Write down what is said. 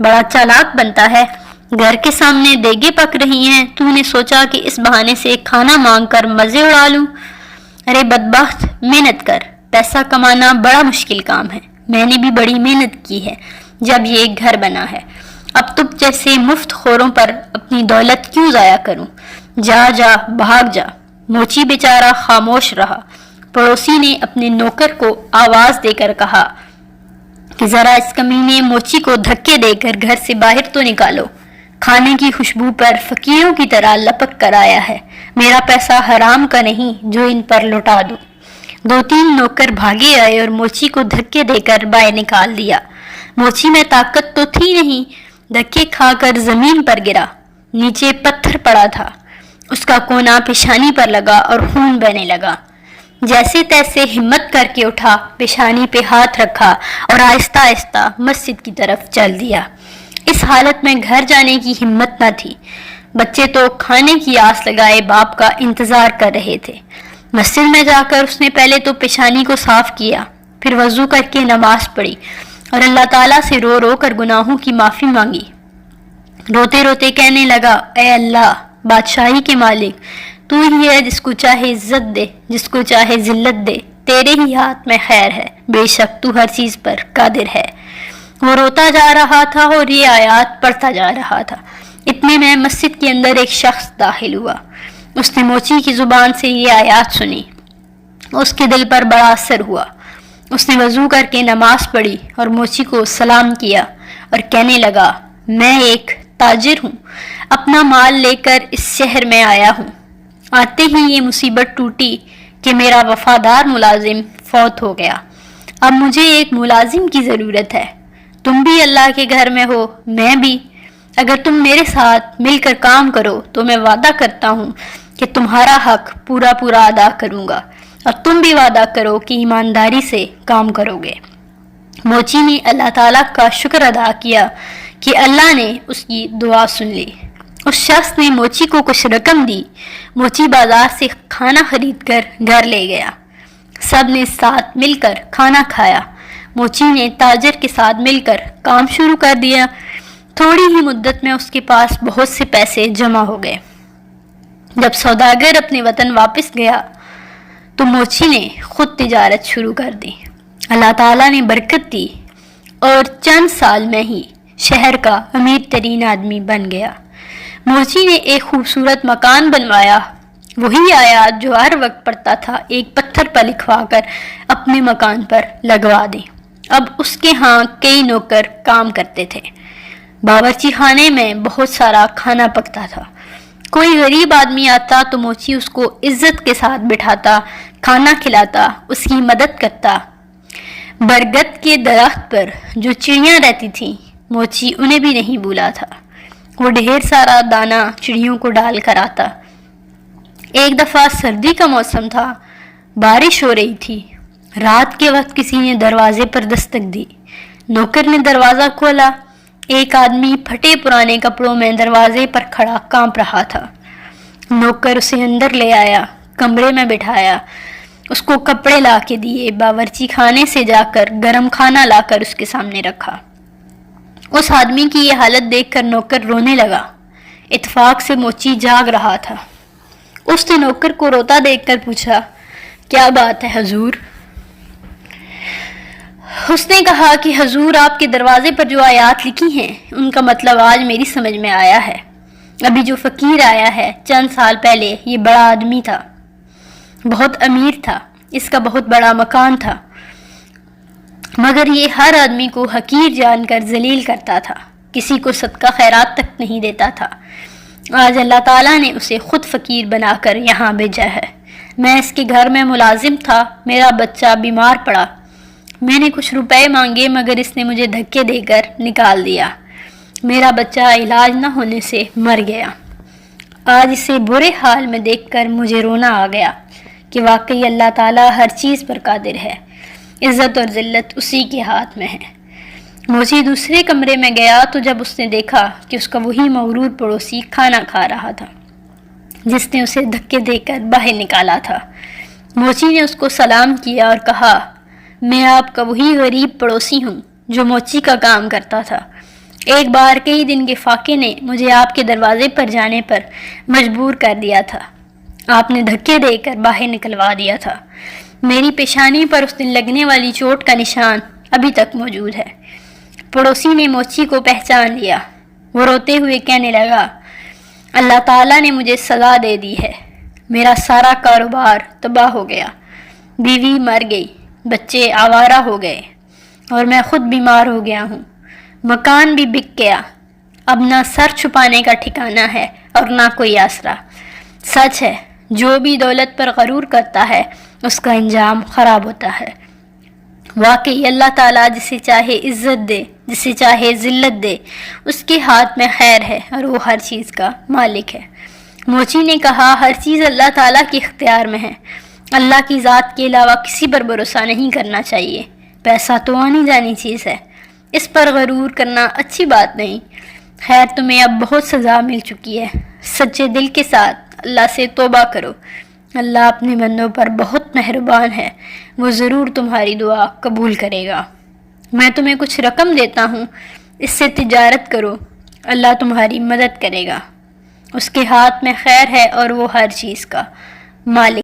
بڑا چالاک بنتا ہے. گھر کے سامنے دیگیں پک رہی ہیں، تو نے سوچا کہ اس بہانے سے کھانا مانگ کر مزے اڑا لوں. ارے بدبخت، محنت کر. پیسہ کمانا بڑا مشکل کام ہے. میں نے بھی بڑی محنت کی ہے جب یہ گھر بنا ہے. اب تم جیسے مفت خوروں پر اپنی دولت کیوں ضائع کروں؟ جا جا، بھاگ جا. موچی بیچارہ خاموش رہا. پڑوسی نے اپنے نوکر کو آواز دے کر کہا کہ ذرا اس کمینے موچی کو دھکے دے کر گھر سے باہر تو نکالو. کھانے کی خوشبو پر فقیروں کی طرح لپک کر آیا ہے. میرا پیسہ حرام کا نہیں جو ان پر لٹا دوں. 2-3 نوکر بھاگے آئے اور موچی کو دھکے دے کر باہر نکال دیا. موچی میں طاقت تو تھی نہیں، دھکے کھا کر زمین پر گرا. نیچے پتھر پڑا تھا. اس کا کونا پیشانی پر لگا اور خون بہنے لگا. جیسے تیسے ہمت کر کے اٹھا، پیشانی پہ ہاتھ رکھا اور آہستہ آہستہ مسجد کی طرف چل دیا. اس حالت میں گھر جانے کی ہمت نہ تھی. بچے تو کھانے کی آس لگائے باپ کا انتظار کر رہے تھے. مسجد میں جا کر اس نے پہلے تو پیشانی کو صاف کیا، پھر وضو کر کے نماز پڑھی اور اللہ تعالیٰ سے رو رو کر گناہوں کی معافی مانگی. روتے روتے کہنے لگا، اے اللہ، بادشاہی کے مالک، تو ہی ہے جس کو چاہے عزت دے، جس کو چاہے ذلت دے. تیرے ہی ہاتھ میں خیر ہے، بے شک تو ہر چیز پر قادر ہے. وہ روتا جا رہا تھا اور یہ آیات پڑھتا جا رہا تھا. اتنے میں مسجد کے اندر ایک شخص داخل ہوا. اس نے موچی کی زبان سے یہ آیات سنی. اس کے دل پر بڑا اثر ہوا. اس نے وضو کر کے نماز پڑھی اور موچی کو سلام کیا اور کہنے لگا، میں ایک تاجر ہوں، اپنا مال لے کر اس شہر میں آیا ہوں. آتے ہی یہ مصیبت ٹوٹی کہ میرا وفادار ملازم فوت ہو گیا. اب مجھے ایک ملازم کی ضرورت ہے. تم بھی اللہ کے گھر میں ہو، میں بھی. اگر تم میرے ساتھ مل کر کام کرو تو میں وعدہ کرتا ہوں کہ تمہارا حق پورا پورا ادا کروں گا، اور تم بھی وعدہ کرو کہ ایمانداری سے کام کرو گے. موچی نے اللہ تعالیٰ کا شکر ادا کیا کہ اللہ نے اس کی دعا سن لی. اس شخص نے موچی کو کچھ رقم دی. موچی بازار سے کھانا خرید کر گھر لے گیا. سب نے ساتھ مل کر کھانا کھایا. موچی نے تاجر کے ساتھ مل کر کام شروع کر دیا. تھوڑی ہی مدت میں اس کے پاس بہت سے پیسے جمع ہو گئے. جب سوداگر اپنے وطن واپس گیا تو موچی نے خود تجارت شروع کر دی. اللہ تعالیٰ نے برکت دی اور چند سال میں ہی شہر کا امیر ترین آدمی بن گیا. موچی نے ایک خوبصورت مکان بنوایا. وہی آیات جو ہر وقت پڑھتا تھا ایک پتھر پر لکھوا کر اپنے مکان پر لگوا دی. اب اس کے ہاں کئی نوکر کام کرتے تھے. باورچی خانے میں بہت سارا کھانا پکتا تھا. کوئی غریب آدمی آتا تو موچی اس کو عزت کے ساتھ بٹھاتا، کھانا کھلاتا، اس کی مدد کرتا. برگد کے درخت پر جو چڑیاں رہتی تھیں موچی انہیں بھی نہیں بھولا تھا. وہ ڈھیر سارا دانہ چڑیوں کو ڈال کر آتا. ایک دفعہ سردی کا موسم تھا، بارش ہو رہی تھی. رات کے وقت کسی نے دروازے پر دستک دی. نوکر نے دروازہ کھولا. ایک آدمی پھٹے پرانے کپڑوں میں دروازے پر کھڑا کانپ رہا تھا. نوکر اسے اندر لے آیا، کمرے میں بٹھایا، اس کو کپڑے لا کے دیے. باورچی خانے سے جا کر گرم کھانا لا کر اس کے سامنے رکھا. اس آدمی کی یہ حالت دیکھ کر نوکر رونے لگا. اتفاق سے موچی جاگ رہا تھا. اس نے نوکر کو روتا دیکھ کر پوچھا، کیا بات ہے حضور؟ اس نے کہا کہ حضور، آپ کے دروازے پر جو آیات لکھی ہیں ان کا مطلب آج میری سمجھ میں آیا ہے. ابھی جو فقیر آیا ہے چند سال پہلے یہ بڑا آدمی تھا، بہت امیر تھا، اس کا بہت بڑا مکان تھا، مگر یہ ہر آدمی کو حقیر جان کر ذلیل کرتا تھا، کسی کو صدقہ خیرات تک نہیں دیتا تھا. آج اللہ تعالیٰ نے اسے خود فقیر بنا کر یہاں بھیجا ہے. میں اس کے گھر میں ملازم تھا. میرا بچہ بیمار پڑا. میں نے کچھ روپے مانگے مگر اس نے مجھے دھکے دے کر نکال دیا. میرا بچہ علاج نہ ہونے سے مر گیا. آج اسے برے حال میں دیکھ کر مجھے رونا آ گیا کہ واقعی اللہ تعالیٰ ہر چیز پر قادر ہے. عزت اور ذلت اسی کے ہاتھ میں ہے. موچی دوسرے کمرے میں گیا تو جب اس نے دیکھا کہ اس کا وہی مغرور پڑوسی کھانا کھا رہا تھا جس نے اسے دھکے دے کر باہر نکالا تھا. موچی نے اس کو سلام کیا اور کہا، میں آپ کا وہی غریب پڑوسی ہوں جو موچی کا کام کرتا تھا. ایک بار کئی دن کے فاقے نے مجھے آپ کے دروازے پر جانے پر مجبور کر دیا تھا۔ آپ نے دھکے دے کر باہر نکلوا دیا تھا۔ میری پیشانی پر اس دن لگنے والی چوٹ کا نشان ابھی تک موجود ہے۔ پڑوسی نے موچی کو پہچان لیا۔ وہ روتے ہوئے کہنے لگا، اللہ تعالیٰ نے مجھے سزا دے دی ہے، میرا سارا کاروبار تباہ ہو گیا، بیوی مر گئی، بچے آوارہ ہو گئے اور میں خود بیمار ہو گیا ہوں، مکان بھی بک گیا، اب نہ سر چھپانے کا ٹھکانہ ہے اور نہ کوئی آسرا۔ سچ ہے، جو بھی دولت پر غرور کرتا ہے اس کا انجام خراب ہوتا ہے۔ واقعی اللہ تعالیٰ جسے چاہے عزت دے، جسے چاہے ذلت دے، اس کے ہاتھ میں خیر ہے اور وہ ہر چیز کا مالک ہے۔ موچی نے کہا، ہر چیز اللہ تعالیٰ کے اختیار میں ہے، اللہ کی ذات کے علاوہ کسی پر بھروسہ نہیں کرنا چاہیے۔ پیسہ تو آنی جانی چیز ہے، اس پر غرور کرنا اچھی بات نہیں۔ خیر، تمہیں اب بہت سزا مل چکی ہے، سچے دل کے ساتھ اللہ سے توبہ کرو، اللہ اپنے بندوں پر بہت مہربان ہے، وہ ضرور تمہاری دعا قبول کرے گا۔ میں تمہیں کچھ رقم دیتا ہوں، اس سے تجارت کرو، اللہ تمہاری مدد کرے گا، اس کے ہاتھ میں خیر ہے اور وہ ہر چیز کا مالک